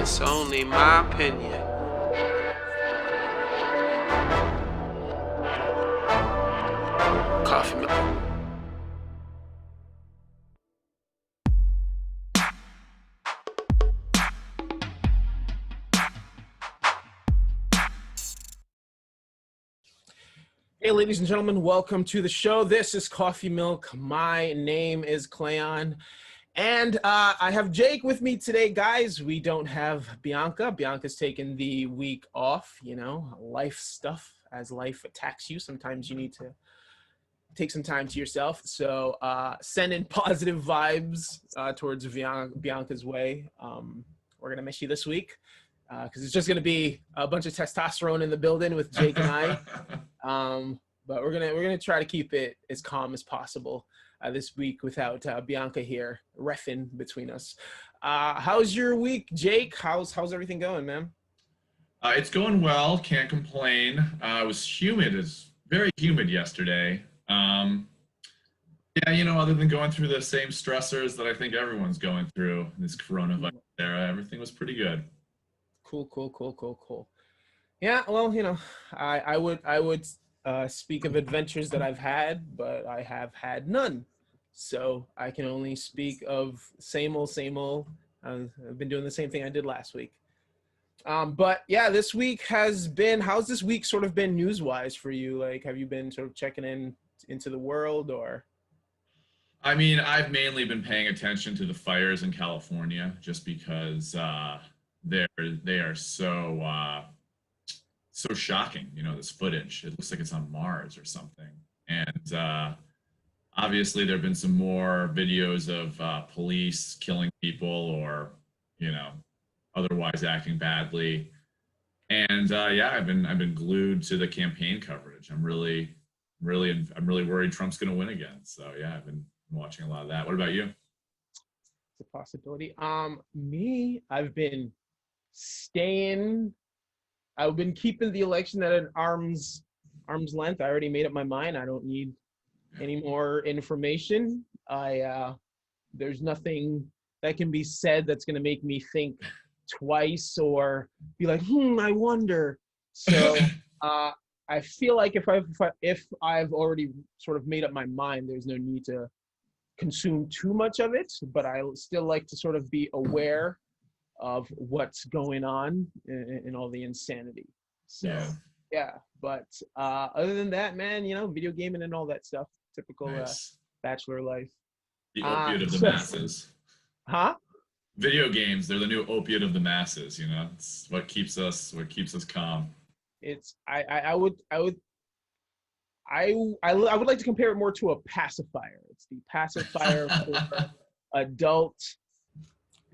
It's only my opinion. Coffee milk. Hey, ladies and gentlemen, welcome to the show. This is Coffee Milk. My name is Clayon, and I have Jake with me today. Guys, we don't have Bianca. Bianca's taken the week off, life stuff. As life attacks you, sometimes you need to take some time to yourself. So send in positive vibes towards Bianca's way. We're going to miss you this week because it's just going to be a bunch of testosterone in the building with Jake and I. But we're gonna try to keep it as calm as possible this week without Bianca here reffing between us. How's your week, Jake? How's everything going, man? It's going well. Can't complain. It was humid. It's very humid yesterday. Other than going through the same stressors that I think everyone's going through in this coronavirus era, everything was pretty good. Cool. Yeah, well, I would speak of adventures that I've had, but I have had none. So I can only speak of same old. I've been doing the same thing I did last week. But yeah, this week how's this week sort of been news-wise for you? Like, have you been sort of checking into the world or? I mean, I've mainly been paying attention to the fires in California just because they are so shocking. This footage, it looks like it's on Mars or something. And obviously there have been some more videos of police killing people or otherwise acting badly. And I've been glued to the campaign coverage. I'm really worried Trump's going to win again. So yeah, I've been watching a lot of that. What about you? It's a possibility. I've been I've been keeping the election at an arm's length. I already made up my mind. I don't need any more information. There's nothing that can be said that's going to make me think twice or be like, I wonder. So I feel like if I've already sort of made up my mind, there's no need to consume too much of it. But I still like to sort of be aware of what's going on in all the insanity. So yeah. But other than that, man, video gaming and all that stuff, typical Nice. bachelor life. The opiate of the masses. Huh? Video games, they're the new opiate of the masses. It's what keeps us calm. It's I would like to compare it more to a pacifier. It's the pacifier for adults.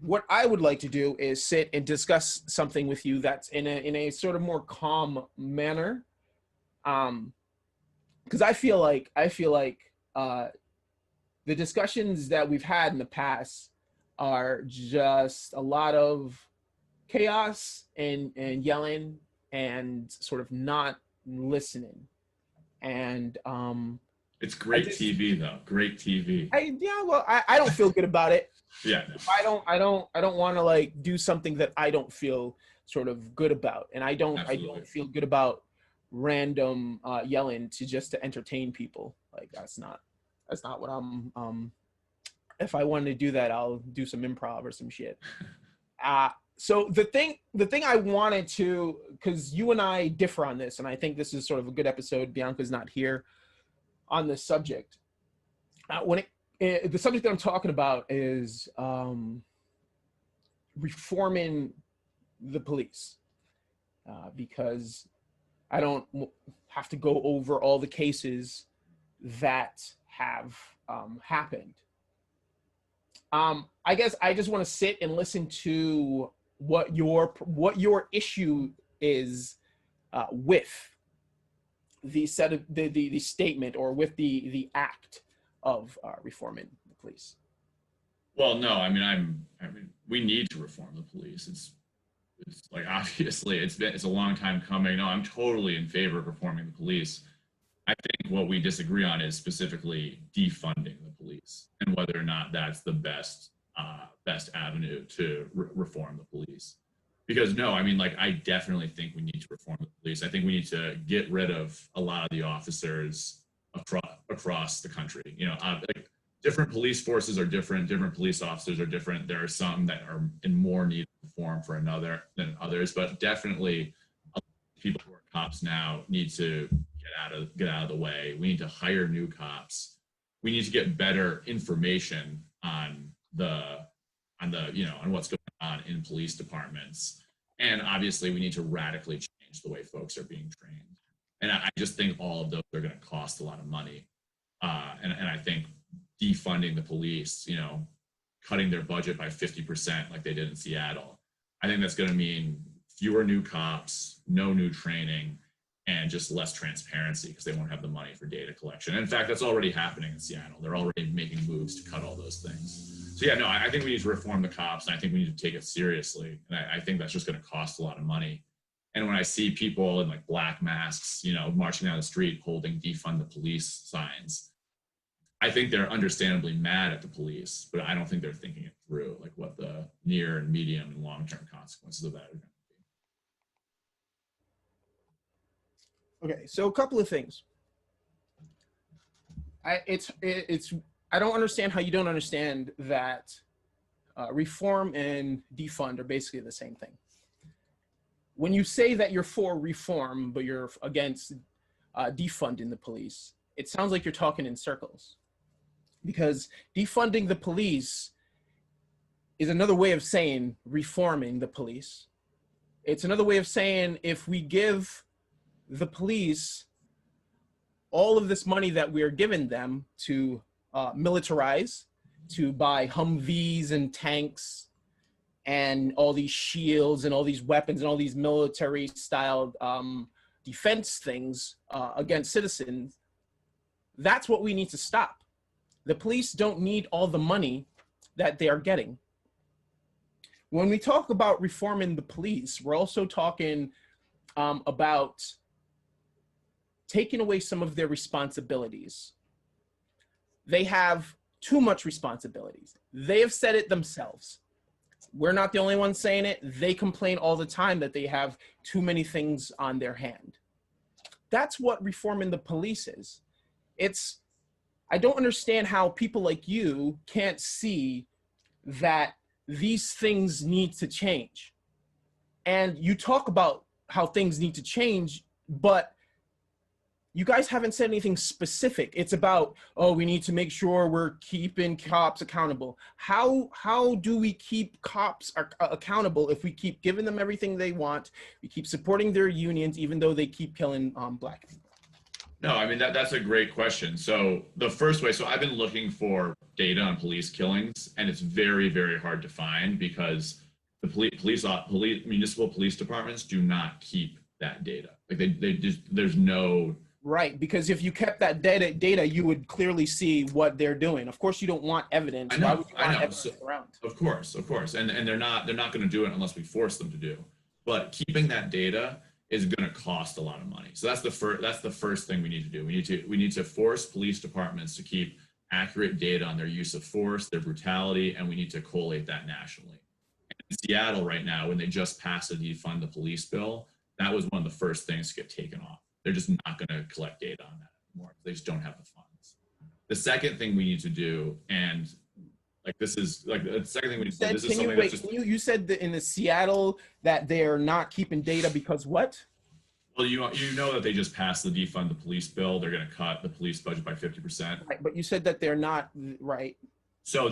What I would like to do is sit and discuss something with you that's in a sort of more calm manner. Because I feel like the discussions that we've had in the past are just a lot of chaos and yelling and sort of not listening. And it's great TV though. Great TV. I don't feel good about it. Yeah. I don't want to like do something that I don't feel sort of good about. And I don't feel good about random yelling to entertain people. Like that's not what I'm if I wanted to do that, I'll do some improv or some shit. So the thing I wanted to, because you and I differ on this, and I think this is sort of a good episode. Bianca's not here on this subject. The subject that I'm talking about is reforming the police, because I don't have to go over all the cases that have happened. I guess I just want to sit and listen to what your issue is with the statement or with the act of reforming the police. Well, no, I mean, we need to reform the police. It's like, obviously it's a long time coming. No, I'm totally in favor of reforming the police. I think what we disagree on is specifically defunding the police and whether or not that's the best avenue to reform the police. Because no, I mean, like, I definitely think we need to reform the police. I think we need to get rid of a lot of the officers across the country. You know, like, different police forces are different. Different police officers are different. There are some that are in more need of reform for another than others, but definitely people who are cops now need to get out of the way. We need to hire new cops. We need to get better information on on what's going on in police departments. And obviously we need to radically change the way folks are being trained. And I just think all of those are going to cost a lot of money. And I think defunding the police, you know, cutting their budget by 50% like they did in Seattle, I think that's going to mean fewer new cops, no new training, and just less transparency because they won't have the money for data collection. And in fact, that's already happening in Seattle. They're already making moves to cut all those things. So yeah, no, I think we need to reform the cops, and I think we need to take it seriously. And I think that's just going to cost a lot of money. And when I see people in like black masks, you know, marching down the street holding defund the police signs, I think they're understandably mad at the police, but I don't think they're thinking it through, like what the near and medium and long-term consequences of that are going to be. Okay, so a couple of things. I don't understand how you don't understand that reform and defund are basically the same thing. When you say that you're for reform, but you're against defunding the police, it sounds like you're talking in circles. Because defunding the police is another way of saying reforming the police. It's another way of saying if we give the police all of this money that we're giving them to militarize, to buy Humvees and tanks and all these shields and all these weapons and all these military styled defense things against citizens, that's what we need to stop. The police don't need all the money that they are getting. When we talk about reforming the police, we're also talking about taking away some of their responsibilities. They have too much responsibilities. They have said it themselves. We're not the only ones saying it. They complain all the time that they have too many things on their hand. That's what reforming the police is. I don't understand how people like you can't see that these things need to change. And you talk about how things need to change, but you guys haven't said anything specific. It's about, oh, we need to make sure we're keeping cops accountable. How do we keep cops accountable if we keep giving them everything they want, we keep supporting their unions, even though they keep killing black people? No, I mean, that's a great question. So the first way, so I've been looking for data on police killings, and it's very, very hard to find because the municipal police departments do not keep that data. Like they just, there's no. Right, because if you kept that data, you would clearly see what they're doing. Of course, you don't want evidence. I know, Why would you want evidence around? Of course, and they're not going to do it unless we force them to do. But keeping that data is going to cost a lot of money. So that's the first thing we need to do. We need to force police departments to keep accurate data on their use of force, their brutality, and we need to collate that nationally. In Seattle right now, when they just passed a defund the police bill, that was one of the first things to get taken off. They're just not going to collect data on that anymore. They just don't have the funds. The second thing we need to do, and like this is like the second thing we need to do. This is something that's just. You said that in the Seattle that they're not keeping data because what? Well, you know that they just passed the defund the police bill. They're going to cut the police budget by 50%. Right, but you said that they're not, right? So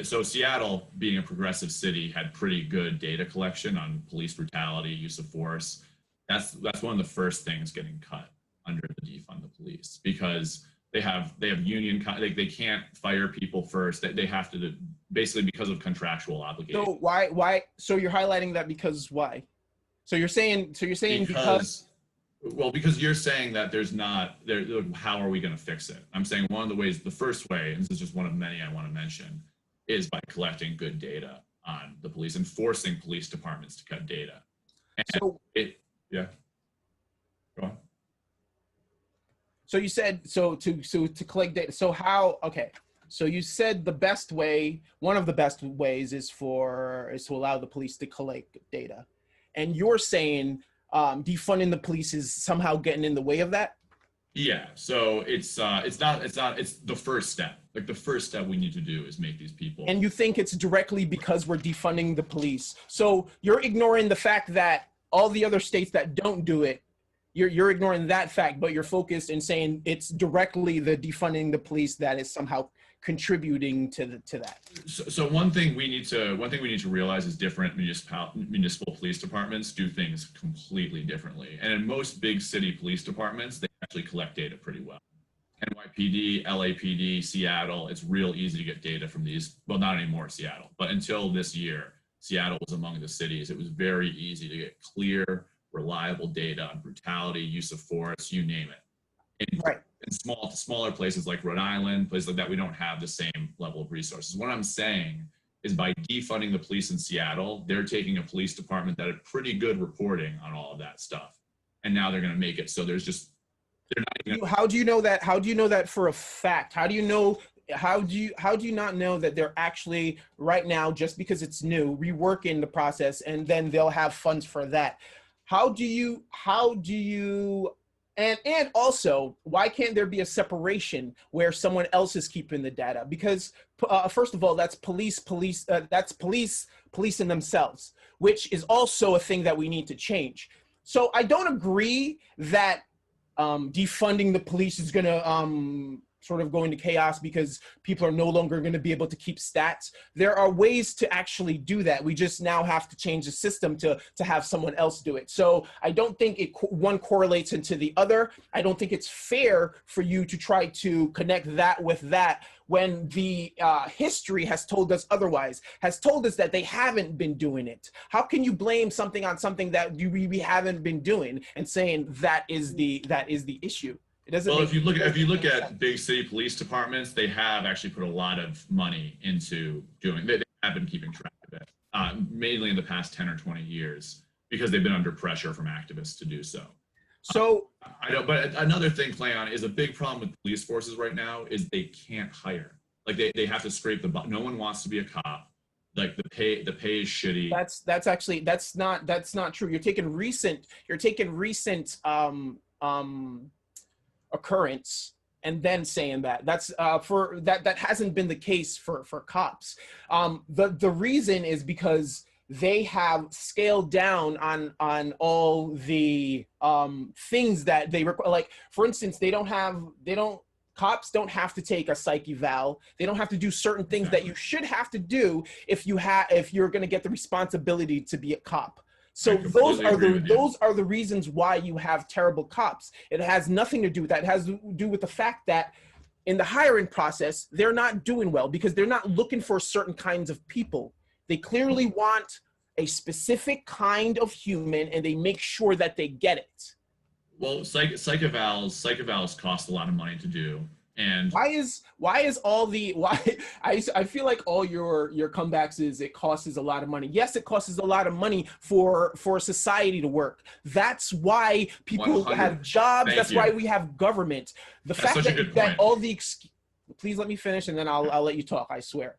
so Seattle, being a progressive city, had pretty good data collection on police brutality, use of force. That's one of the first things getting cut under the defund the police because they have union, they can't fire people first. They have to basically because of contractual obligations. So why? So you're highlighting that because why? So you're saying because well, because you're saying that there's not there. How are we going to fix it? I'm saying one of the ways, the first way, and this is just one of many I want to mention, is by collecting good data on the police and forcing police departments to cut data. And yeah. Go on. So you said to collect data. So how? Okay. So you said the best way, one of the best ways, is to allow the police to collect data. and you're saying defunding the police is somehow getting in the way of that? Yeah, so it's the first step. Like the first step we need to do is make these people. And you think it's directly because we're defunding the police. So you're ignoring the fact that all the other states that don't do it, you're ignoring that fact, but you're focused in saying it's directly the defunding the police that is somehow contributing to that. So one thing we need to realize is different municipal police departments do things completely differently. And in most big city police departments, they actually collect data pretty well. NYPD, LAPD, Seattle, it's real easy to get data from these. Well, not anymore Seattle, but until this year, Seattle was among the cities. It was very easy to get clear, reliable data on brutality, use of force, you name it. In smaller places like Rhode Island, places like that, we don't have the same level of resources. What I'm saying is by defunding the police in Seattle, they're taking a police department that had pretty good reporting on all of that stuff. And now they're going to make it so there's just, they're not even. How do you know that? How do you know that for a fact? How do you not know that they're actually right now, just because it's new, reworking the process, and then they'll have funds for that? How do you and also, why can't there be a separation where someone else is keeping the data? Because first of all, that's police policing themselves, which is also a thing that we need to change. So I don't agree that defunding the police is gonna sort of go into chaos because people are no longer going to be able to keep stats. There are ways to actually do that. We just now have to change the system to have someone else do it. So I don't think one correlates into the other. I don't think it's fair for you to try to connect that with that when the history has told us otherwise, has told us that they haven't been doing it. How can you blame something on something that we haven't been doing and saying that is the issue? Well, if you look at big city police departments, they have actually put a lot of money into doing. They have been keeping track of it, mainly in the past 10 or 20 years, because they've been under pressure from activists to do so. So I know, but another thing, Clayon, is a big problem with police forces right now is they can't hire. Like they have to scrape the bottom. No one wants to be a cop. Like the pay is shitty. That's not true. You're taking recent occurrence and then saying that hasn't been the case for cops. The reason is because they have scaled down on all the things that they require. Like, for instance, cops don't have to take a psych eval. They don't have to do certain things that you should have to do if you're going to get the responsibility to be a cop. So those are the reasons why you have terrible cops. It has nothing to do with that. It has to do with the fact that in the hiring process, they're not doing well because they're not looking for certain kinds of people. They clearly want a specific kind of human, and they make sure that they get it. Well, psych evals cost a lot of money to do. And I feel like all your comebacks is it costs a lot of money. Yes, it costs a lot of money for society to work. That's why people have jobs. That's why we have government. The fact that all the please let me finish and then I'll let you talk. I swear.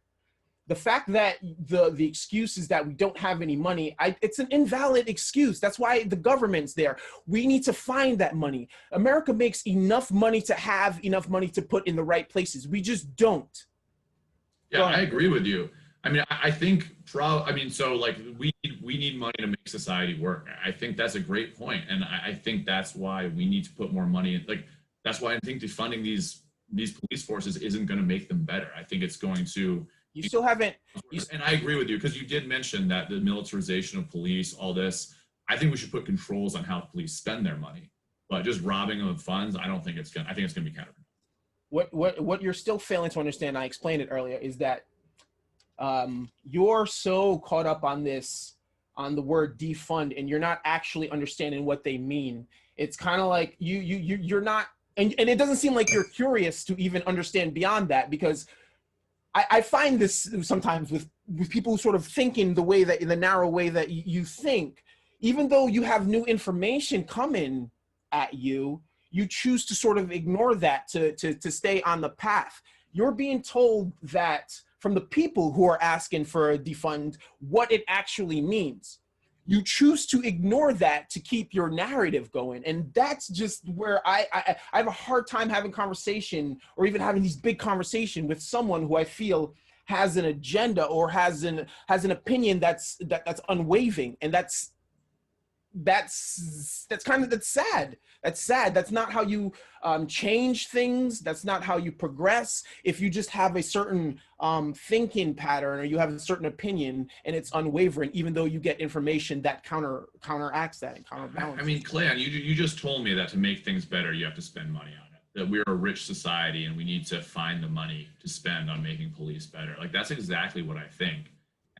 The fact that the excuse is that we don't have any money, it's an invalid excuse. That's why the government's there. We need to find that money. America makes enough money to have enough money to put in the right places. We just don't. Yeah, I agree with you. I mean, I think so like we need money to make society work. I think that's a great point, and I think that's why we need to put more money in. Like that's why I think defunding these police forces isn't going to make them better. I think it's going to. You still haven't. And I agree with you because you did mention that the militarization of police, all this. I think we should put controls on how police spend their money, but just robbing them of funds, I think it's going to be counterproductive. What you're still failing to understand, I explained it earlier, is that you're so caught up on the word defund, and you're not actually understanding what they mean. It's kind of like you're not, and it doesn't seem like you're curious to even understand beyond that, because I find this sometimes with people sort of thinking the way that in the narrow way that you think, even though you have new information coming at you, you choose to sort of ignore that to stay on the path. You're being told that from the people who are asking for a defund, what it actually means. you choose to ignore that to keep your narrative going. And that's just where I have a hard time having conversation, or even having these big conversation with someone who I feel has an agenda or has an opinion that's unwavering. And that's sad. That's sad. That's not how you change things. That's not how you progress. If you just have a certain thinking pattern, or you have a certain opinion and it's unwavering, even though you get information that counteracts that and counterbalances. I mean, Clayon, you just told me that to make things better, you have to spend money on it. That we're a rich society and we need to find the money to spend on making police better. Like, that's exactly what I think.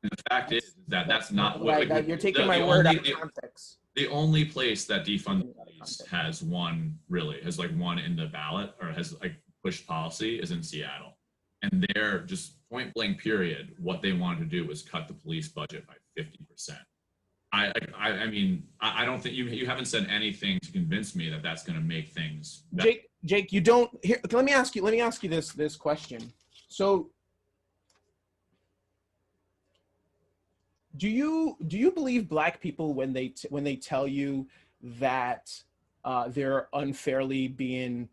And the fact is that that's not what, like, you're taking my word out of context. The only place that defunding police has won in the ballot, or has like pushed policy, is in Seattle. And they're just point blank period, what they wanted to do was cut the police budget by 50%. I mean, I don't think you haven't said anything to convince me that that's going to make things better. Jake, you don't here. Let me ask you this question. So, do you believe Black people when they tell you that they're unfairly being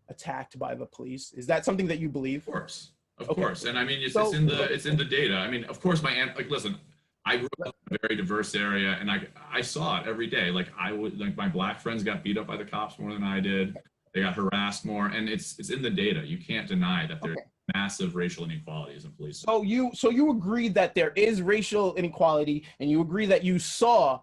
attacked by the police? Is that something that you believe? Of course. And I mean, it's in the data. I mean, of course, listen, I grew up in a very diverse area, and I saw it every day. Like, my Black friends got beat up by the cops more than I did. They got harassed more, and it's in the data. You can't deny that there's massive racial inequalities in police. So you agree that there is racial inequality, and you agree that you saw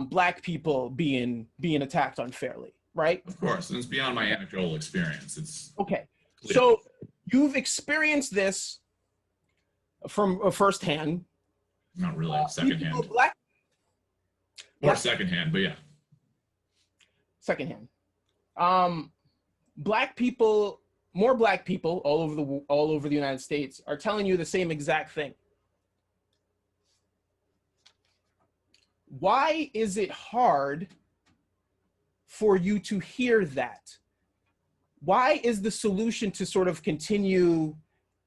Black people being attacked unfairly, right? Of course, and it's beyond my anecdotal experience. It's okay. clear. So you've experienced this from firsthand. Not really secondhand. Secondhand, but yeah. Secondhand. Black people. More Black people all over the United States are telling you the same exact thing. Why is it hard for you to hear that? Why is the solution to sort of continue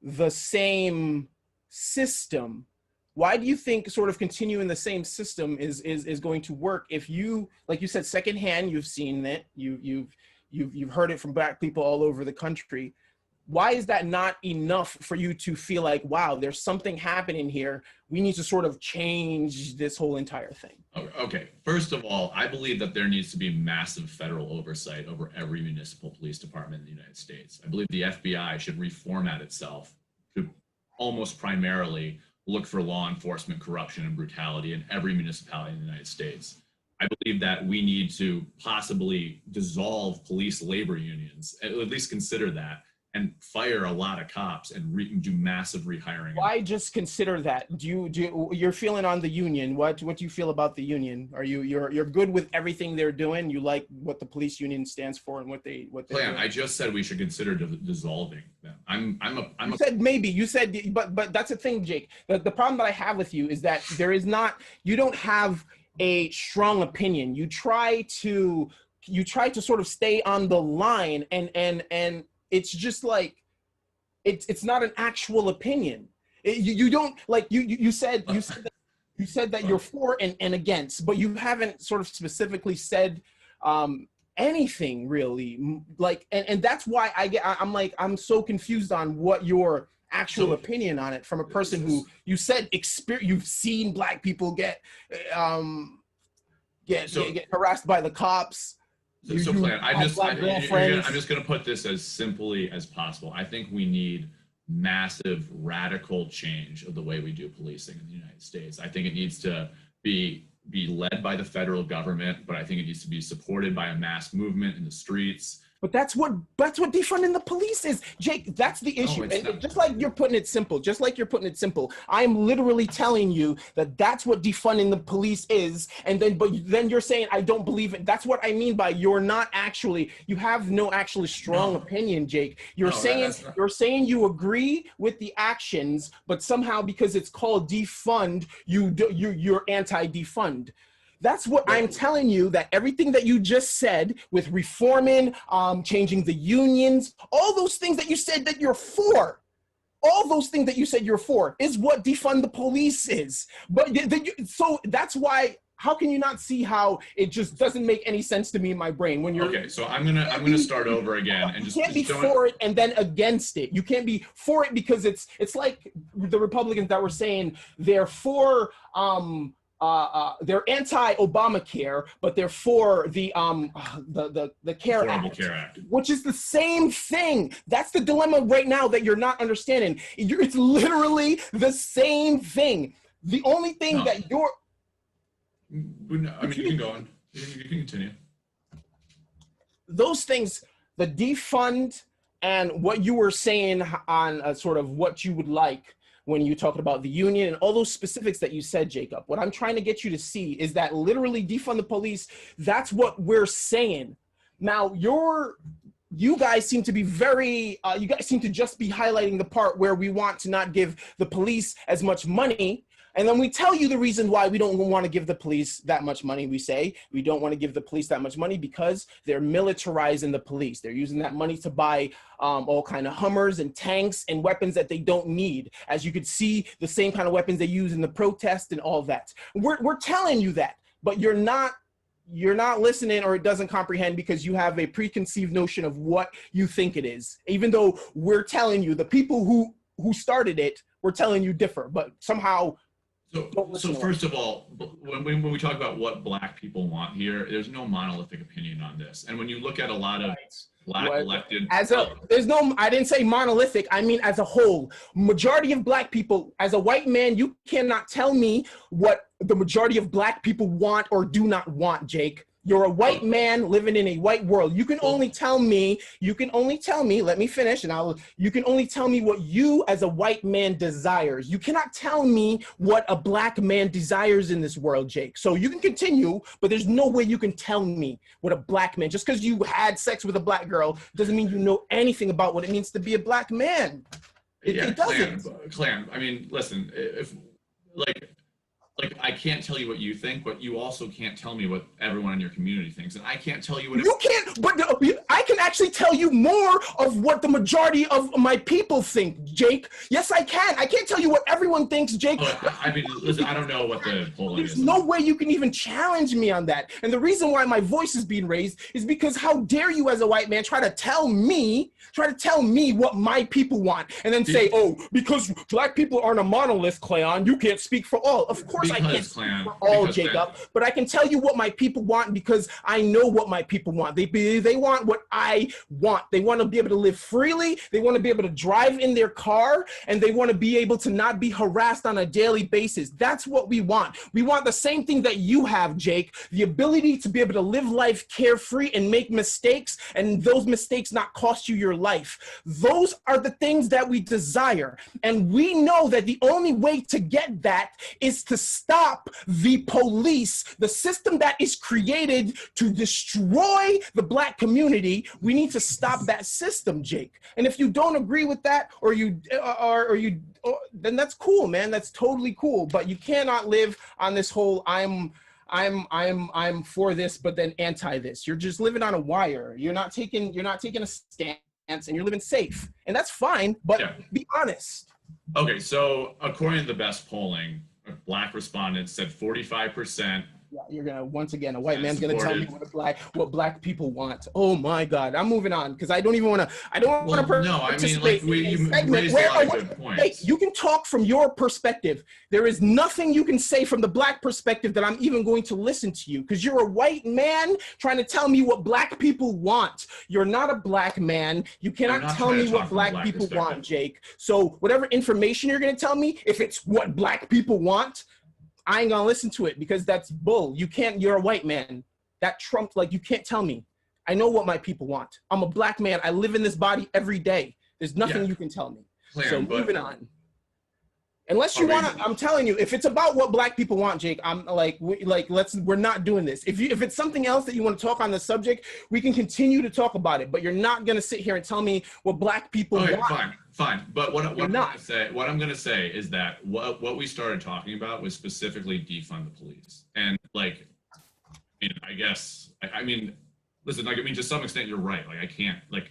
the same system? Why do you think sort of continuing the same system is going to work if you, like you said, secondhand, you've seen it, you've heard it from Black people all over the country. Why is that not enough for you to feel like, wow, there's something happening here? We need to sort of change this whole entire thing. Okay, first of all, I believe that there needs to be massive federal oversight over every municipal police department in the United States. I believe the FBI should reformat itself to almost primarily look for law enforcement corruption and brutality in every municipality in the United States. I believe that we need to possibly dissolve police labor unions, at least consider that, and fire a lot of cops and do massive rehiring. Why just consider that? You're feeling on the union? What do you feel about the union? Are you're good with everything they're doing? You like what the police union stands for and what they Clayon, I just said we should consider dissolving them. You said maybe. You said, but that's the thing, Jake. The problem that I have with you is that you don't have a strong opinion. You try to sort of stay on the line, and it's just like it's not an actual opinion. You don't like you said that you're for and against, but you haven't sort of specifically said anything really. Like, and that's why I'm so confused on what your actual opinion on it from a person who you said you've seen Black people get harassed by the cops. So Clayon, I'm just going to put this as simply as possible. I think we need massive radical change of the way we do policing in the United States. I think it needs to be led by the federal government, but I think it needs to be supported by a mass movement in the streets. But that's what defunding the police is, Jake. That's the issue. And just like you're putting it simple, I'm literally telling you that that's what defunding the police is. And then you're saying I don't believe it. That's what I mean by you have no actually strong opinion, Jake. You're saying you agree with the actions, but somehow because it's called defund, you're anti-defund. That's what I'm telling you, that everything that you just said with reforming, changing the unions, all those things that you said that you're for, all those things that you said you're for is what defund the police is. But so that's why. How can you not see how it just doesn't make any sense to me in my brain when you're okay? So I'm gonna start over again and just you can't be don't... for it and then against it. You can't be for it because it's like the Republicans that were saying they're for they're anti-Obamacare, but they're for the Care Act, Care Act, which is the same thing. That's the dilemma right now that you're not understanding. It's literally the same thing. The only thing that you're... I mean, you can go on. You can continue. Those things, the defund and what you were saying on sort of what you would like when you talked about the union and all those specifics that you said, Jacob. What I'm trying to get you to see is that literally defund the police, that's what we're saying. Now, you guys seem to be very, you guys seem to just be highlighting the part where we want to not give the police as much money. And then we tell you the reason why we don't want to give the police that much money. We say we don't want to give the police that much money because they're militarizing the police. They're using that money to buy all kind of Hummers and tanks and weapons that they don't need. As you could see, the same kind of weapons they use in the protest and all that. We're telling you that, but you're not listening, or it doesn't comprehend because you have a preconceived notion of what you think it is. Even though we're telling you, the people who started it, we're telling you differ, but somehow... So first of all, when we talk about what Black people want here, there's no monolithic opinion on this. And when you look at a lot of Black elected... I didn't say monolithic, I mean as a whole. Majority of Black people, as a white man, you cannot tell me what the majority of Black people want or do not want, Jake. You're a white man living in a white world. You can only tell me, let me finish, and you can only tell me what you as a white man desires. You cannot tell me what a Black man desires in this world, Jake. So you can continue, but there's no way you can tell me what a Black man, just because you had sex with a Black girl, doesn't mean you know anything about what it means to be a Black man. It doesn't. Clayon, I mean, listen, if I can't tell you what you think, but you also can't tell me what everyone in your community thinks, and I can't tell you what... You can't, but I can actually tell you more of what the majority of my people think, Jake. Yes, I can. I can't tell you what everyone thinks, Jake. I mean, listen, I don't know what the polling is. There's no way you can even challenge me on that. And the reason why my voice is being raised is because how dare you as a white man try to tell me what my people want, and then say, oh, because Black people aren't a monolith, Clayon, you can't speak for all. Of course I can't speak for all, Jacob, but I can tell you what my people want because I know what my people want. They want what I want. They want to be able to live freely. They want to be able to drive in their car, and they want to be able to not be harassed on a daily basis. That's what we want. We want the same thing that you have, Jake, the ability to be able to live life carefree and make mistakes, and those mistakes not cost you your life. Those are the things that we desire. And we know that the only way to get that is to stop the police, the system that is created to destroy the Black community. We need to stop that system, Jake. And if you don't agree with that, then that's cool, man. That's totally cool. But you cannot live on this whole I'm for this, but then anti this. You're just living on a wire. You're not taking a stance, and you're living safe, and that's fine. But be honest. Okay, so according to the best polling, Black respondents said 45%. Yeah, you're gonna, once again, a white man's gonna tell me what black people want. Oh my God, I'm moving on because I don't even want to. I don't want to. No, I mean, like you raised a lot of good points. Hey, you can talk from your perspective. There is nothing you can say from the Black perspective that I'm even going to listen to you, because you're a white man trying to tell me what Black people want. You're not a Black man. You cannot tell me what Black people want, Jake. So whatever information you're gonna tell me, if it's what Black people want, I ain't gonna listen to it, because that's bull. You can't, you're a white man. That trumps, like, you can't tell me. I know what my people want. I'm a Black man. I live in this body every day. There's nothing you can tell me. So moving on. Unless you want to, I'm telling you, if it's about what Black people want, Jake, I'm like, we're not doing this. If it's something else that you want to talk on the subject, we can continue to talk about it, but you're not going to sit here and tell me what Black people want. Fine. But what I'm going to say is that what we started talking about was specifically defund the police. And like, I guess, I mean, listen, like, I mean, to some extent, you're right. Like, I can't, like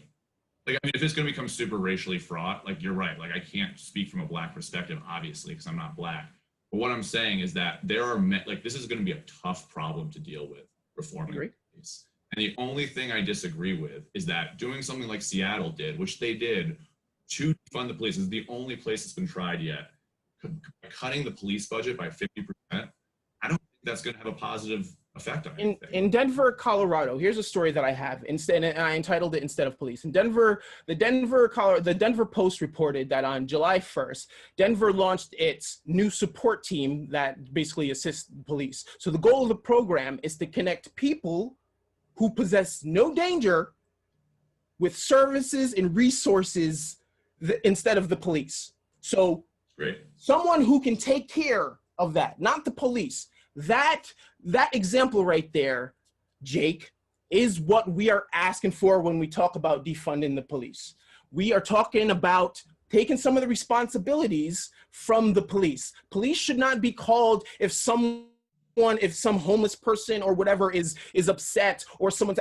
Like, I mean, if it's going to become super racially fraught, like, you're right. Like, I can't speak from a Black perspective, obviously, because I'm not Black. But what I'm saying is that there are, like, this is going to be a tough problem to deal with, reforming the police. And the only thing I disagree with is that doing something like Seattle did, which they did to fund the police, is the only place that's been tried yet. Cutting the police budget by 50%, I don't think that's going to have a positive effect on anything. In Denver, Colorado, here's a story that I have. Instead, and I entitled it "Instead of Police." In Denver, the Denver Post reported that on July 1st, Denver launched its new support team that basically assists police. So the goal of the program is to connect people who possess no danger with services and resources instead of the police. So great. Someone who can take care of that, not the police. That example right there, Jake, is what we are asking for when we talk about defunding the police. We are talking about taking some of the responsibilities from the police. Police should not be called if some homeless person or whatever is upset, or someone's.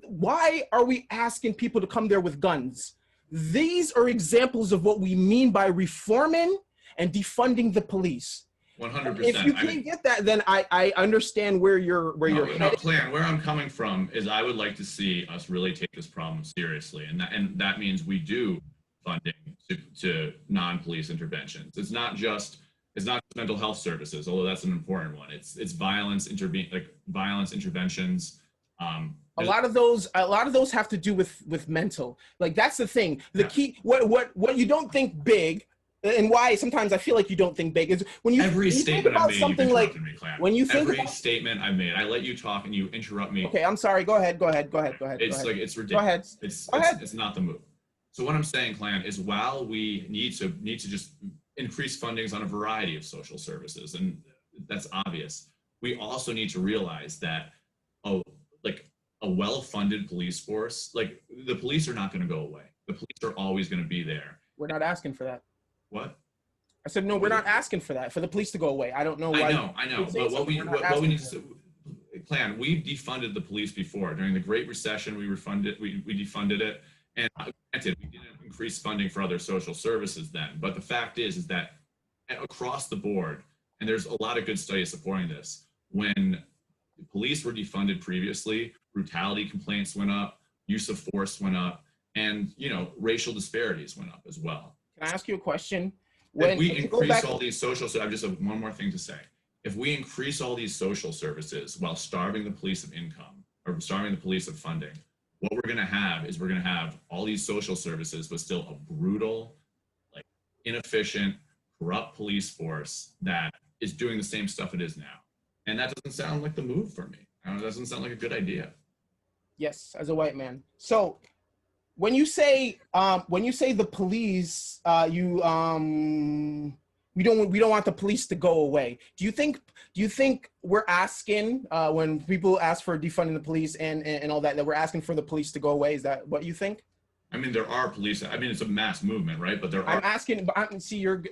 Why are we asking people to come there with guns? These are examples of what we mean by reforming and defunding the police. 100%. If you can't get that, then I understand where you're headed. No, Clayon, where I'm coming from is I would like to see us really take this problem seriously, and that means we do funding to non-police interventions. It's not just mental health services, although that's an important one. It's violence interventions. A lot of those have to do with mental. Like, that's the thing. The key, what you don't think big. And why sometimes I feel like you don't think big is when you think about something like when you think every statement I made, I let you talk and you interrupt me. Okay, I'm sorry. Go ahead. It's ridiculous. Go ahead. It's not the move. So what I'm saying, Clayon, is while we need to just increase fundings on a variety of social services, and that's obvious, we also need to realize that a well-funded police force, like, the police are not going to go away. The police are always going to be there. We're not asking for that. What? I said, no, we're not asking for that, for the police to go away. I don't know why. I know. But what we need to plan, we defunded the police before. During the Great Recession, we defunded it. And granted, we didn't increase funding for other social services then. But the fact is that across the board, and there's a lot of good studies supporting this, when the police were defunded previously, brutality complaints went up, use of force went up, and, racial disparities went up as well. Can I ask you a question? If we increase all these social, so I just have one more thing to say. If we increase all these social services while starving the police of income or starving the police of funding, what we're going to have is we're going to have all these social services, but still a brutal, like, inefficient, corrupt police force that is doing the same stuff it is now. And that doesn't sound like the move for me. It doesn't sound like a good idea. Yes, as a white man. So when you say the police, we don't want the police to go away. Do you think we're asking when people ask for defunding the police and all that we're asking for the police to go away? Is that what you think? I mean, there are police. I mean, it's a mass movement, right? But there are. I'm asking. But see, you're.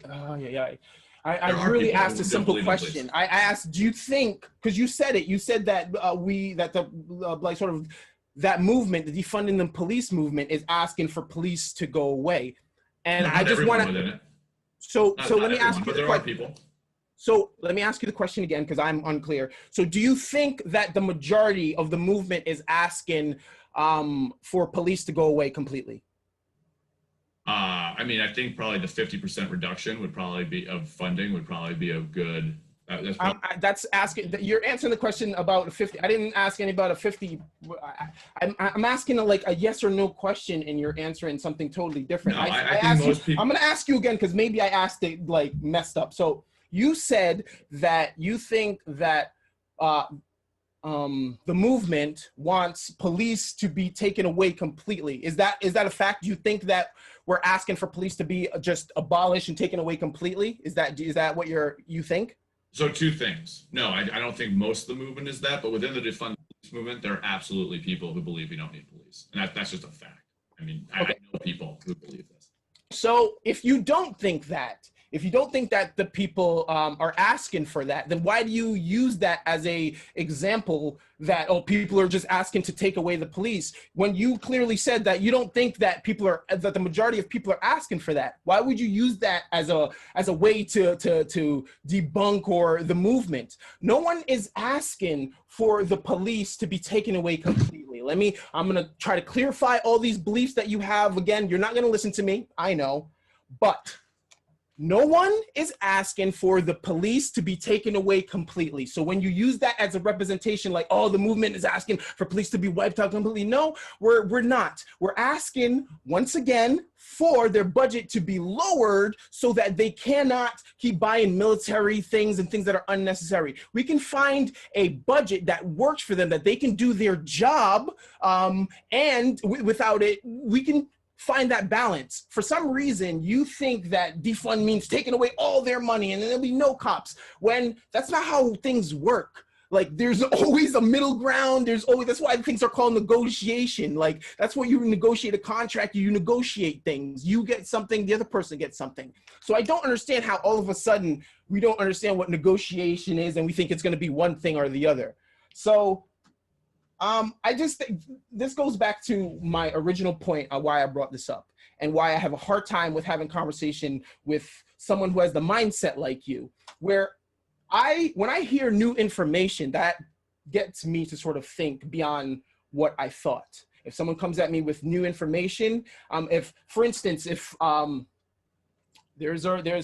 I really asked a simple question. I asked, do you think? Because you said it. You said that that movement, the defunding the police movement, is asking for police to go away, and I just want to. So let me ask you. But there are people. So let me ask you the question again, because I'm unclear. So do you think that the majority of the movement is asking for police to go away completely? I mean, I think probably the 50% reduction would probably be a good. That's asking. You're answering the question about 50. I didn't ask any about a 50. I'm asking a yes or no question, and you're answering something totally different. No, I think most people. I'm going to ask you again because maybe I asked it messed up. So you said that you think that the movement wants police to be taken away completely. Is that a fact? Do you think that we're asking for police to be just abolished and taken away completely? Is that what you think? So two things. No, I don't think most of the movement is that, but within the defund police movement, there are absolutely people who believe we don't need police. And that's just a fact. I mean, okay. I know people who believe this. So if you don't think that, If you don't think that the people are asking for that, then why do you use that as a example that, oh, people are just asking to take away the police, when you clearly said that you don't think that that the majority of people are asking for that? Why would you use that as a way to debunk or the movement? No one is asking for the police to be taken away completely. I'm gonna try to clarify all these beliefs that you have. Again, you're not gonna listen to me, I know, but no one is asking for the police to be taken away completely. So when you use that as a representation, like, oh, the movement is asking for police to be wiped out completely. No, we're not. We're asking, once again, for their budget to be lowered so that they cannot keep buying military things and things that are unnecessary. We can find a budget that works for them, that they can do their job, and without it, we can find that balance. For some reason, you think that defund means taking away all their money and then there'll be no cops, when that's not how things work. Like, there's always a middle ground. That's why things are called negotiation. Like, that's what you negotiate a contract. You negotiate things. You get something, the other person gets something. So I don't understand how all of a sudden we don't understand what negotiation is and we think it's going to be one thing or the other. So I just think this goes back to my original point on why I brought this up and why I have a hard time with having conversation with someone who has the mindset like you, where when I hear new information, that gets me to sort of think beyond what I thought. If someone comes at me with new information, for instance, there's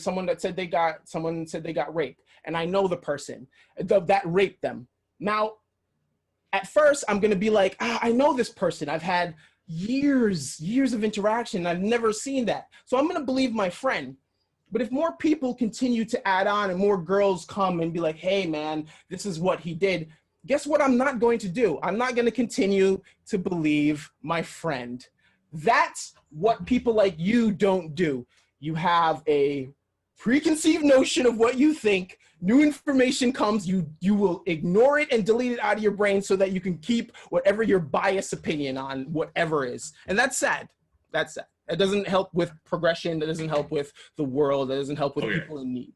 someone that said they got raped, and I know the person that raped them. Now, at first, I'm going to be like, I know this person. I've had years of interaction. I've never seen that. So I'm going to believe my friend. But if more people continue to add on and more girls come and be like, hey, man, this is what he did, guess what I'm not going to do? I'm not going to continue to believe my friend. That's what people like you don't do. You have a preconceived notion of what you think. New information comes, you will ignore it and delete it out of your brain so that you can keep whatever your biased opinion on whatever is. And that's sad. That's sad. It doesn't help with progression. That doesn't help with the world. That doesn't help with people in need.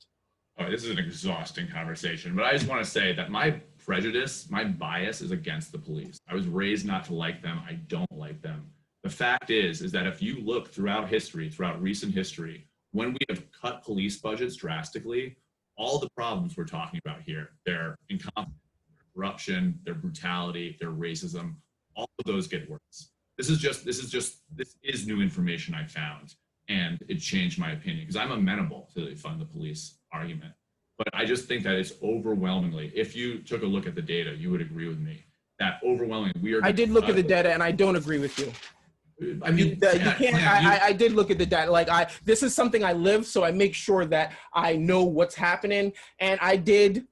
Oh, this is an exhausting conversation, but I just want to say that my prejudice, my bias is against the police. I was raised not to like them. I don't like them. The fact is that if you look throughout history, throughout recent history, when we have cut police budgets drastically, all the problems we're talking about here, their incompetence, their corruption, their brutality, their racism, all of those get worse. This is new information I found, and it changed my opinion because I'm amenable to defund the police argument. But I just think that it's overwhelmingly, if you took a look at the data, you would agree with me that overwhelmingly I did look at the data and I don't agree with you. I mean, you can't. I did look at the data. Like, this is something I live, so I make sure that I know what's happening. And I don't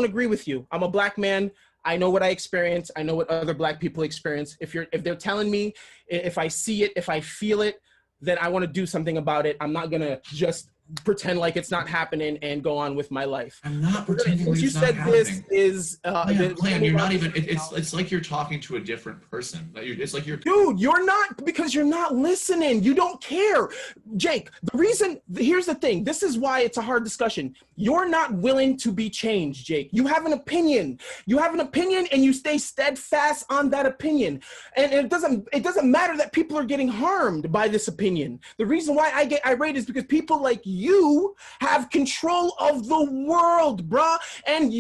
agree with you. I'm a black man. I know what I experience. I know what other black people experience. If they're telling me, if I see it, if I feel it, then I want to do something about it. I'm not gonna just pretend like it's not happening and go on with my life. I'm not pretending like it's not happening. You said this is Clayon, you're not even. It's like you're talking to a different person. It's like you're. Dude, you're not, because you're not listening. You don't care, Jake. Here's the thing. This is why it's a hard discussion. You're not willing to be changed, Jake. You have an opinion. You have an opinion, and you stay steadfast on that opinion. And it doesn't matter that people are getting harmed by this opinion. The reason why I get irate is because people like you have control of the world, bruh. And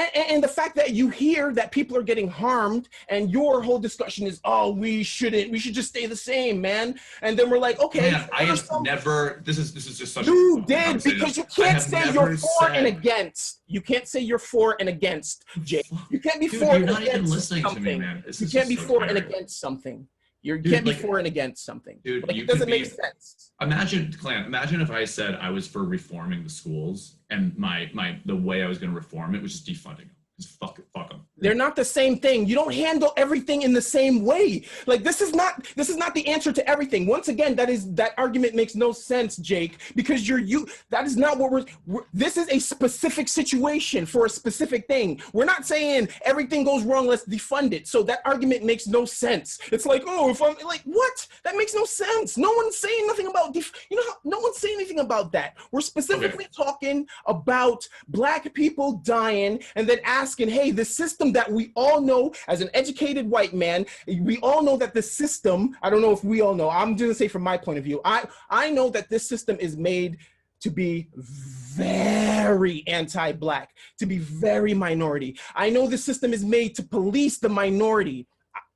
and the fact that you hear that people are getting harmed and your whole discussion is, oh, we should just stay the same, man. And then we're like, okay. Man, I have never, this is just such you did, because you can't say you're for and against. You can't say you're for and against, Jake. You can't be for and against something. To me, man. You can't be for and against something. You can't be for and against something. Dude, like, it doesn't make sense. Imagine, Clayon, imagine if I said I was for reforming the schools and the way I was going to reform it was just defunding them. Just fuck them. They're not the same thing. You don't handle everything in the same way. Like this is not the answer to everything. Once again, that argument makes no sense, Jake, because that is not what this is a specific situation for a specific thing. We're not saying everything goes wrong, let's defund it. So that argument makes no sense. It's like, oh, if I'm like, what? That makes no sense. No one's saying nothing about no one's saying anything about that. We're specifically talking about Black people dying and then asking, hey, the system that we all know as an educated white man, we all know that the system, I don't know if we all know, I'm going to say from my point of view, I know that this system is made to be very anti-Black, to be very minority. I know the system is made to police the minority.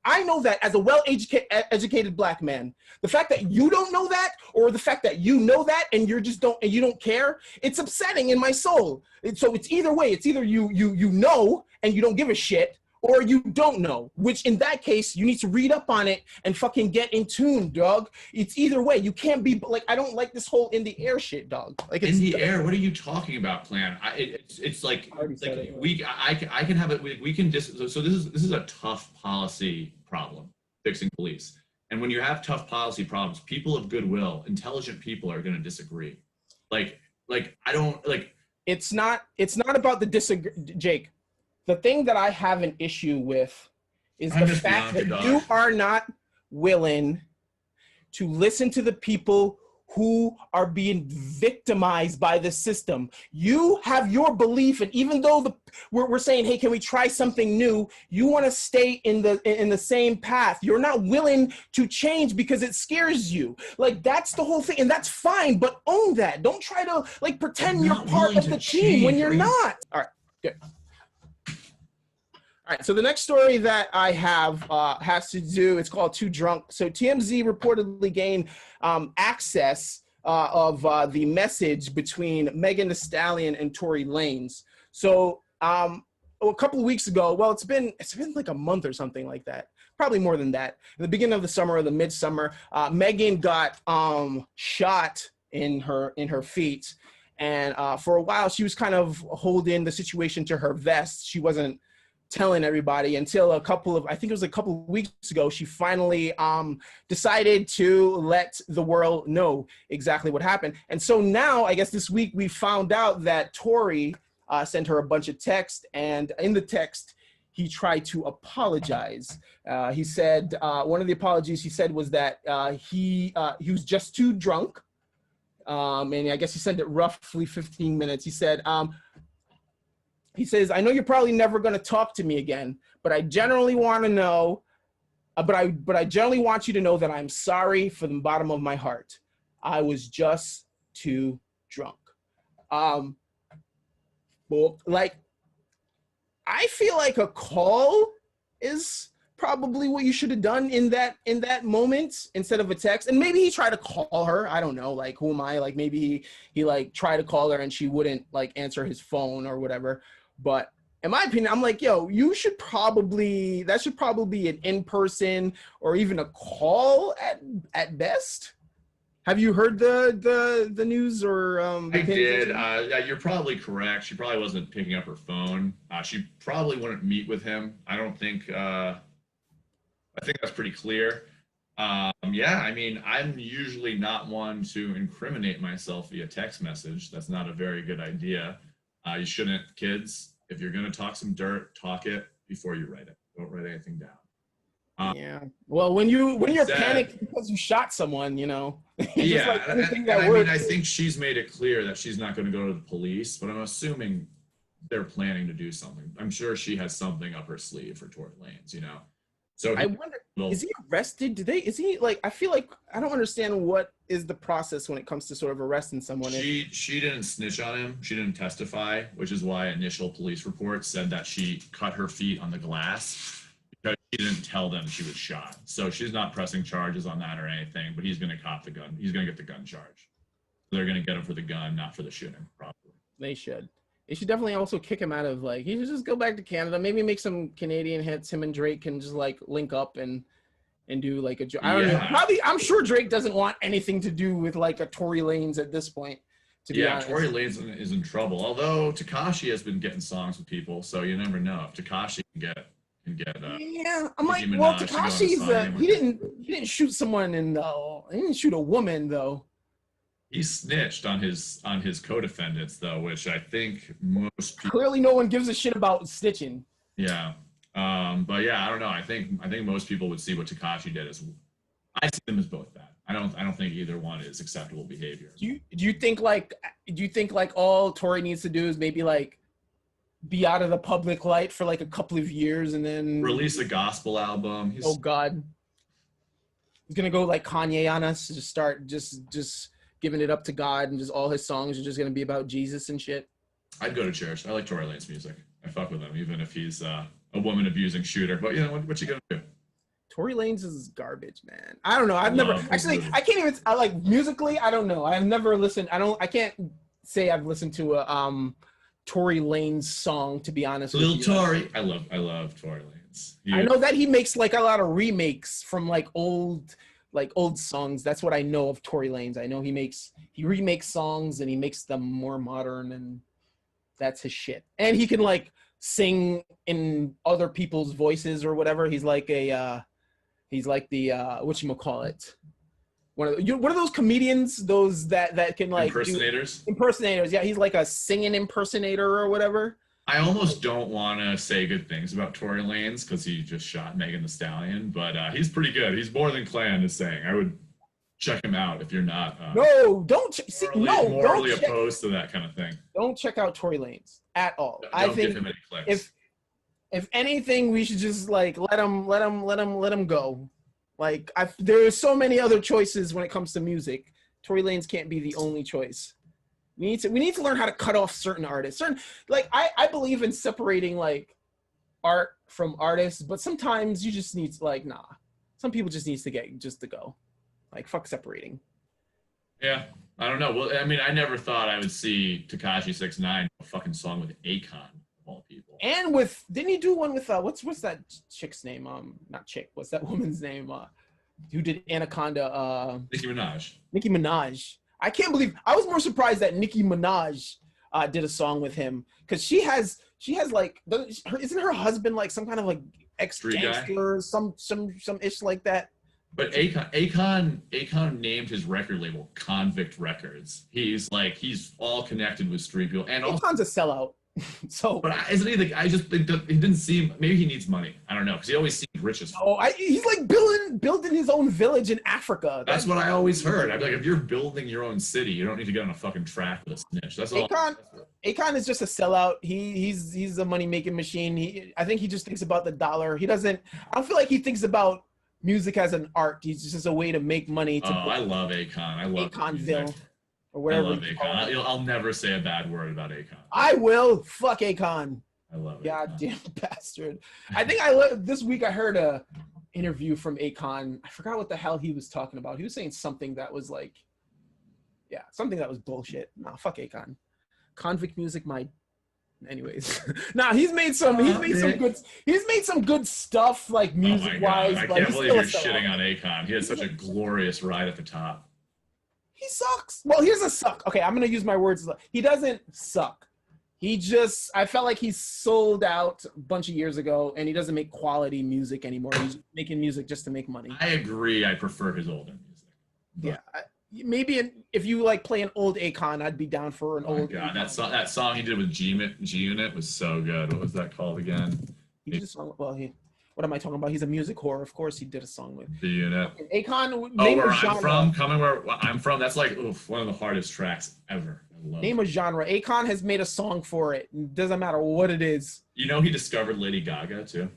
I know that as a well-educated Black man. The fact that you don't know that, or the fact that you know that and you don't care, it's upsetting in my soul. So it's either way. It's either you know and you don't give a shit, or you don't know, which in that case, you need to read up on it and fucking get in tune, dog. It's either way. You can't be like, I don't like this whole in the air shit, dog. Like in the air, what are you talking about, Clayon? It's like I can have it. We can so this is a tough policy problem, fixing police. And when you have tough policy problems, people of goodwill, intelligent people are going to disagree. Like I don't like. It's not about the Jake. The thing that I have an issue with is the fact that you are not willing to listen to the people who are being victimized by the system. You have your belief, and even though we're saying, hey, can we try something new? You want to stay in the same path. You're not willing to change because it scares you. Like that's the whole thing, and that's fine. But own that. Don't try to like pretend you're part of the team when you're not. All right, good. All right, so the next story that I have has to do, it's called Too Drunk. So TMZ reportedly gained access of the message between Megan Thee Stallion and Tory Lanez. So a couple of weeks ago, well, it's been like a month or something like that, probably more than that. In the beginning of the summer or the midsummer, Megan got shot in her feet. And for a while, she was kind of holding the situation to her vest. She wasn't telling everybody until I think it was a couple of weeks ago, she finally decided to let the world know exactly what happened. And so now, I guess this week, we found out that Tory sent her a bunch of text, and in the text, he tried to apologize. He said, one of the apologies he said was that he was just too drunk. And I guess he sent it roughly 15 minutes. He said, he says, I know you're probably never going to talk to me again, but I generally want to know, but I generally want you to know that I'm sorry from the bottom of my heart. I was just too drunk. Well, like, I feel like a call is probably what you should have done in that moment instead of a text. And maybe he tried to call her. I don't know. Like, who am I? Like, maybe he like tried to call her and she wouldn't like answer his phone or whatever. But in my opinion, I'm like, yo, that should probably be an in-person or even a call at best. Have you heard the news or? I did. Yeah, you're probably correct. She probably wasn't picking up her phone. She probably wouldn't meet with him. I think that's pretty clear. Yeah, I mean, I'm usually not one to incriminate myself via text message. That's not a very good idea. You shouldn't, kids. If you're going to talk some dirt, talk it before you write it. Don't write anything down. Yeah. Well, when you're panicked because you shot someone, you know. Yeah. Like I mean, I think she's made it clear that she's not going to go to the police, but I'm assuming they're planning to do something. I'm sure she has something up her sleeve for Tory Lanez, you know. So I wonder, is he arrested? Is he like, I feel like I don't understand what is the process when it comes to sort of arresting someone. She didn't snitch on him. She didn't testify, which is why initial police reports said that she cut her feet on the glass because she didn't tell them she was shot. So she's not pressing charges on that or anything, but he's going to cop the gun. He's going to get the gun charge. They're going to get him for the gun, not for the shooting, probably. They should definitely also kick him out of, like, he should just go back to Canada, maybe make some Canadian hits. Him and Drake can just like link up and do like I don't know. Probably, I'm sure Drake doesn't want anything to do with like a Tory Lanez at this point. to be honest. Tory Lanez is in trouble. Although Tekashi has been getting songs with people, so you never know if Tekashi can get. Yeah, I'm like, Nicki well, Minaj to go on a Tekashi's song he didn't shoot someone in the he didn't shoot a woman though. He snitched on his co-defendants though, which I think most people. Clearly, no one gives a shit about snitching. Yeah, but yeah, I don't know. I think most people would see what Tekashi did as. I see them as both bad. I don't think either one is acceptable behavior. Do you think like all Tory needs to do is maybe like be out of the public light for like a couple of years and then release a gospel album? Oh God, he's gonna go like Kanye on us, just start just giving it up to God, and just all his songs are just gonna be about Jesus and shit. I'd go to church. I like Tory Lanez music. I fuck with him, even if he's a woman abusing shooter. But you know what you gonna do? Tory Lanez is garbage, man. I don't know. I can't even. I like musically. I don't know. I've never listened. I can't say I've listened to a Tory Lanez song, to be honest. Little Tory. I love Tory Lanez. I know that he makes like a lot of remakes from like old songs. That's what I know of Tory Lanez. I know he remakes songs and he makes them more modern, and that's his shit. And he can like sing in other people's voices or whatever. He's like the whatchamacallit, one of those comedians, those that can like impersonators. Yeah, he's like a singing impersonator or whatever. I almost don't want to say good things about Tory Lanez because he just shot Megan Thee Stallion, but he's pretty good. He's more than Clayon is saying. I would check him out if you're not morally opposed to that kind of thing. Don't check out Tory Lanez at all. Don't I think give him any clicks. If anything, we should just like let him go. Like there are so many other choices when it comes to music. Tory Lanez can't be the only choice. We need to learn how to cut off certain artists. I believe in separating like art from artists, but sometimes you just need to like some people just needs to go. Like fuck separating. Yeah, I don't know. Well, I mean, I never thought I would see Tekashi 6ix9ine a fucking song with Akon of all people. And didn't he do one with what's that chick's name? Not chick. What's that woman's name? Who did Anaconda? Nicki Minaj. Nicki Minaj. I can't believe I was more surprised that Nicki Minaj did a song with him, because she has like isn't her husband like some kind of like ex-gangster, some ish like that? But Akon named his record label Convict Records. He's all connected with street people, and Akon's a sellout. So, but isn't he? I just think that he didn't seem. Maybe he needs money. I don't know, because he always seemed rich as fuck. Oh, he's like building his own village in Africa. That's what I always heard. I'd be like, if you're building your own city, you don't need to get on a fucking track with a snitch. That's all. Akon is just a sellout. He's a money making machine. I think he just thinks about the dollar. He doesn't. I don't feel like he thinks about music as an art. He's just a way to make money. I love Akon. I love Akonville. Or whatever. I love Akon. I'll never say a bad word about Akon. I will. Fuck Akon. I love it. Goddamn bastard. I think this week I heard a interview from Akon. I forgot what the hell he was talking about. He was saying something that was like, something that was bullshit. Nah, fuck Akon. Convict music, anyways. Nah, he's made some good stuff like music wise. I can't believe you're shitting on Akon. He had such a glorious ride at the top. He sucks. Well, here's a suck. Okay, I'm gonna use my words. He doesn't suck. I felt like he sold out a bunch of years ago, and he doesn't make quality music anymore. He's making music just to make money. I agree. I prefer his older music. Yeah, maybe if you like play an old Akon, I'd be down for an old. God, that song he did with G Unit was so good. What was that called again? He did a song. Well, what am I talking about? He's a music whore. Of course, he did a song with the Unit. Akon. Where I'm from. That's like one of the hardest tracks ever. Name a genre. Akon has made a song for it. It doesn't matter what it is. You know, he discovered Lady Gaga too.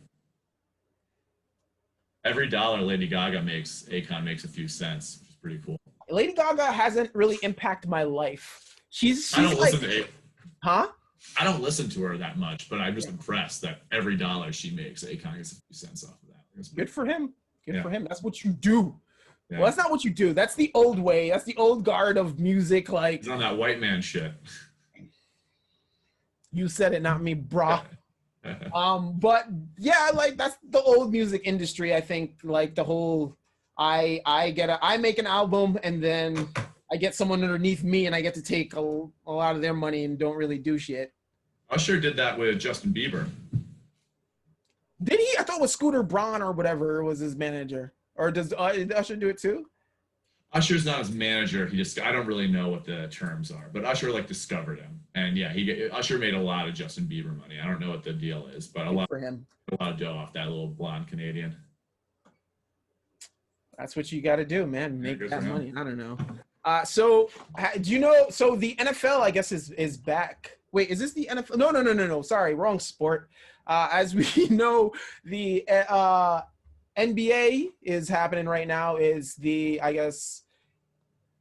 Every dollar Lady Gaga makes, Akon makes a few cents, which is pretty cool. Lady Gaga hasn't really impacted my life. I don't listen to it. Huh? I don't listen to her that much, but I'm just impressed that every dollar she makes, Akon gets a few cents off of that. Good for him. Good for him. That's what you do. Yeah. Well, that's not what you do. That's the old way. That's the old guard of music. Like, he's on that white man shit. You said it, not me, brah. But yeah, like that's the old music industry. I think like the whole, I make an album and then I get someone underneath me and I get to take a lot of their money and don't really do shit. Usher did that with Justin Bieber. Did he? I thought it was Scooter Braun or whatever was his manager. Or does Usher do it too? Usher's not his manager. I don't really know what the terms are, but Usher like discovered him, and yeah, Usher made a lot of Justin Bieber money. I don't know what the deal is, but a lot of dough off that little blonde Canadian. That's what you got to do, man. Make Yeah, that money. I don't know. So do you know? So the NFL, I guess, is back. Wait, is this the NFL? No. Sorry, wrong sport. As we know, the NBA is happening right now. Is the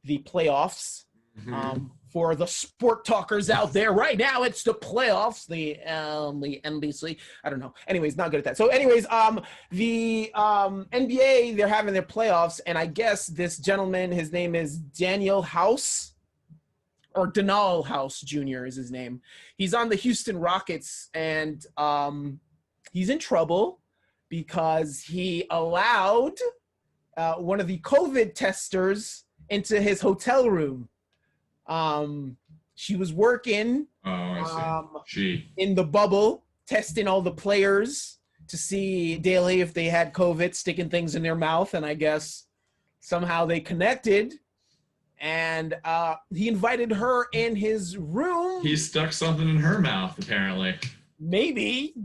playoffs. Mm-hmm. For the sport talkers out there right now, it's the playoffs. The NBC. I don't know. Anyways, not good at that. So, anyways, the NBA, they're having their playoffs, and I guess this gentleman, his name is Daniel House, or Daniel House Jr. is his name. He's on the Houston Rockets, and he's in trouble because he allowed one of the COVID testers into his hotel room. She was working in the bubble, testing all the players to see daily if they had COVID, sticking things in their mouth, and I guess somehow they connected. And he invited her in his room. He stuck something in her mouth, apparently. Maybe.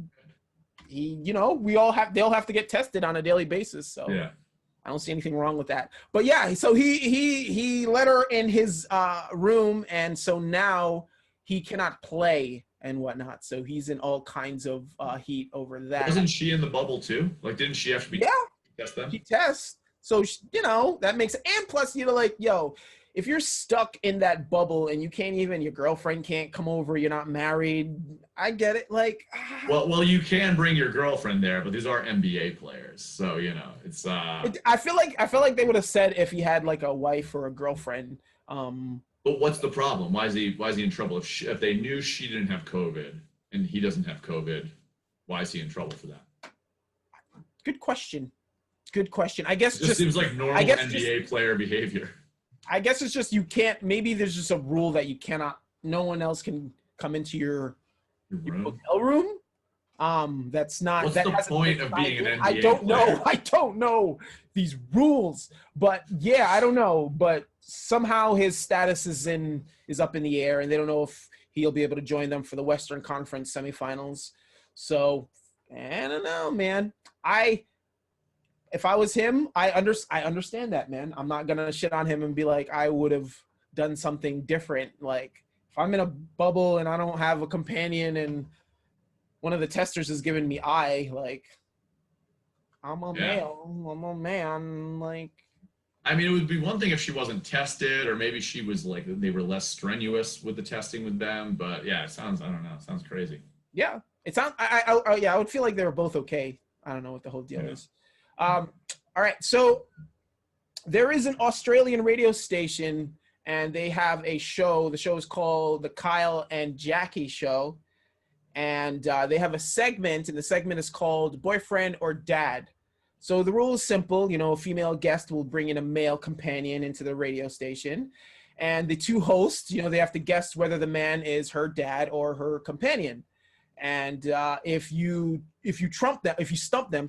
They'll have to get tested on a daily basis. So yeah. I don't see anything wrong with that. But yeah, so he let her in his room, and so now he cannot play and whatnot. So he's in all kinds of heat over that. Wasn't she in the bubble too? Like, didn't she have to be test them? She tests. So that makes it. And plus, if you're stuck in that bubble and your girlfriend can't come over, you're not married, I get it. Well, you can bring your girlfriend there, but these are NBA players, so it's. I feel like they would have said if he had like a wife or a girlfriend. But what's the problem? Why is he in trouble? If they knew she didn't have COVID and he doesn't have COVID, why is he in trouble for that? Good question. I guess it just seems like normal NBA player behavior. I guess it's just you can't. Maybe there's just a rule that you cannot. No one else can come into your hotel room. That's not. What's the point of being an NBA I don't player? know. I don't know these rules, but yeah, I don't know. But somehow his status is up in the air, and they don't know if he'll be able to join them for the Western Conference semifinals. So I don't know, man. If I was him, I understand that, man. I'm not gonna shit on him and be like I would have done something different. Like if I'm in a bubble and I don't have a companion and one of the testers is giving me like I'm a man. Like, I mean, it would be one thing if she wasn't tested, or maybe she was like they were less strenuous with the testing with them. But yeah, it sounds crazy. Yeah, it sounds. I would feel like they were both okay. I don't know what the whole deal is. All right, so there is an Australian radio station, and they have a show. The show is called The Kyle and Jackie Show, and they have a segment, and the segment is called Boyfriend or Dad. So the rule is simple. A female guest will bring in a male companion into the radio station, and the two hosts, they have to guess whether the man is her dad or her companion. And if you stump them, if you stump them,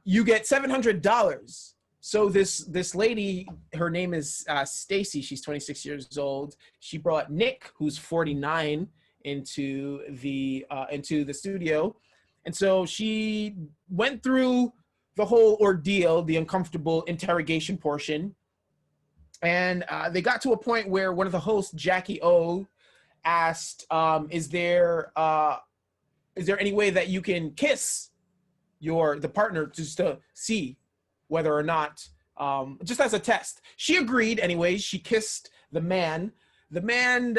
you get $700. So this lady, her name is Stacy. She's 26 years old. She brought Nick, who's 49, into the studio, and so she went through the whole ordeal, the uncomfortable interrogation portion, and they got to a point where one of the hosts, Jackie O, asked, "Is there any way that you can kiss the partner just to see whether or not, just as a test?" She agreed anyways. She kissed the man. The man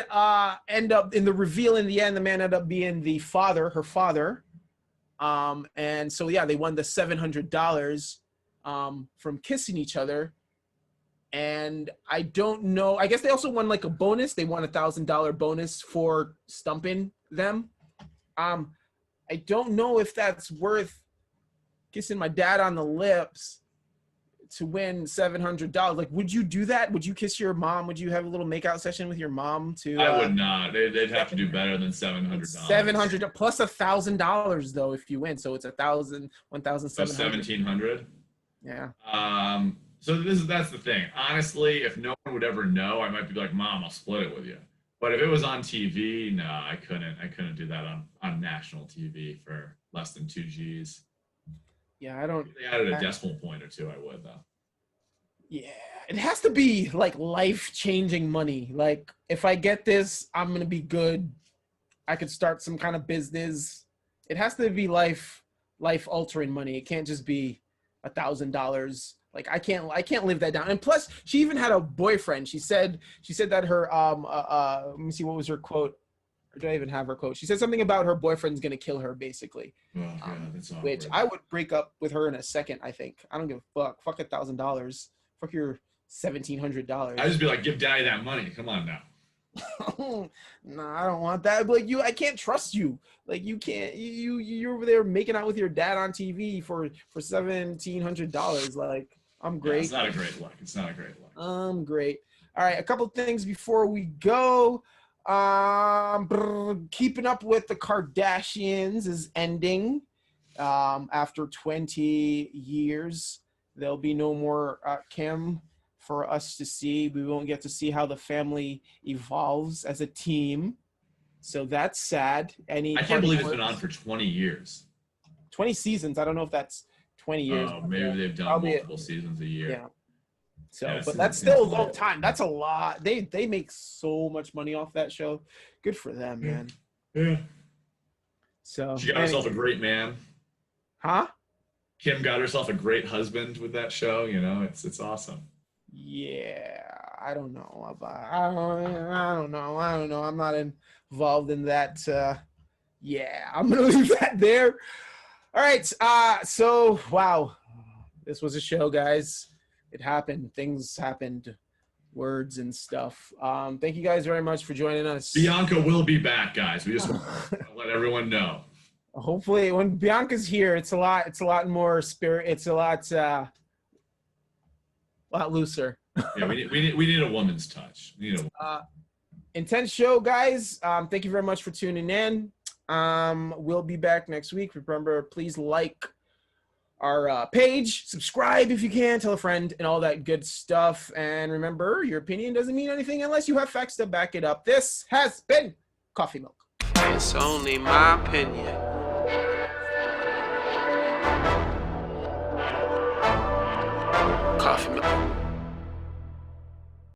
ended up, in the reveal in the end, the man ended up being her father. And so, yeah, they won the $700 from kissing each other. And I don't know. I guess they also won like a bonus. They won $1,000 bonus for stumping them. I don't know if that's worth kissing my dad on the lips. to win $700. Like, would you do that? Would you kiss your mom? Would you have a little makeout session with your mom to? I would not. They'd have to do better than $700. $700 plus $1,000 though if you win. So it's 1,000, 1,700. So 1,700. Yeah. So that's the thing. Honestly, if no one would ever know, I might be like, Mom, I'll split it with you. But if it was on TV, no, I couldn't do that on national TV for less than 2 G's. Yeah, I don't. If they added a decimal point or two, I would though. Yeah, it has to be like life-changing money. Like, if I get this, I'm gonna be good. I could start some kind of business. It has to be life-altering money. It can't just be $1,000. Like, I can't live that down. And plus, she even had a boyfriend. She said that her let me see, what was her quote? Or do I even have her quote? She said something about her boyfriend's gonna kill her, basically. Oh, yeah, that's awkward. Which I would break up with her in a second. I think. I don't give a fuck. Fuck $1,000. Fuck your $1,700. I'd just be like, give Daddy that money. Come on now. Nah, I don't want that. But like, I can't trust you. Like, you can't. You're over there making out with your dad on TV for $1,700. Like, I'm great. Yeah, it's not a great look. It's not a great look. I'm great. All right, a couple things before we go. Keeping Up with the Kardashians is ending. After 20 years, there'll be no more Kim for us to see. We won't get to see how the family evolves as a team. So that's sad. I can't believe it's been on for 20 years. 20 seasons. I don't know if that's 20 years. Oh, maybe they've done multiple seasons a year. Yeah. So, yeah, but that's still a long time. That's a lot. They make so much money off that show. Good for them, man. Yeah. So she got herself a great man. Huh? Kim got herself a great husband with that show. You know, it's awesome. Yeah, I don't know. I don't know. I'm not involved in that. Yeah, I'm gonna leave that there. All right. So wow, this was a show, guys. It happened. Things happened. Words and stuff. Thank you guys very much for joining us. Bianca will be back, guys. We just want to let everyone know. Hopefully, when Bianca's here, it's a lot more spirit. It's a lot looser. Yeah, we need a woman's touch. We need intense show, guys. Thank you very much for tuning in. We'll be back next week. Remember, please like our page, subscribe if you can, tell a friend, and all that good stuff. And remember, your opinion doesn't mean anything unless you have facts to back it up. This has been Coffee Milk. It's only my opinion. Coffee Milk.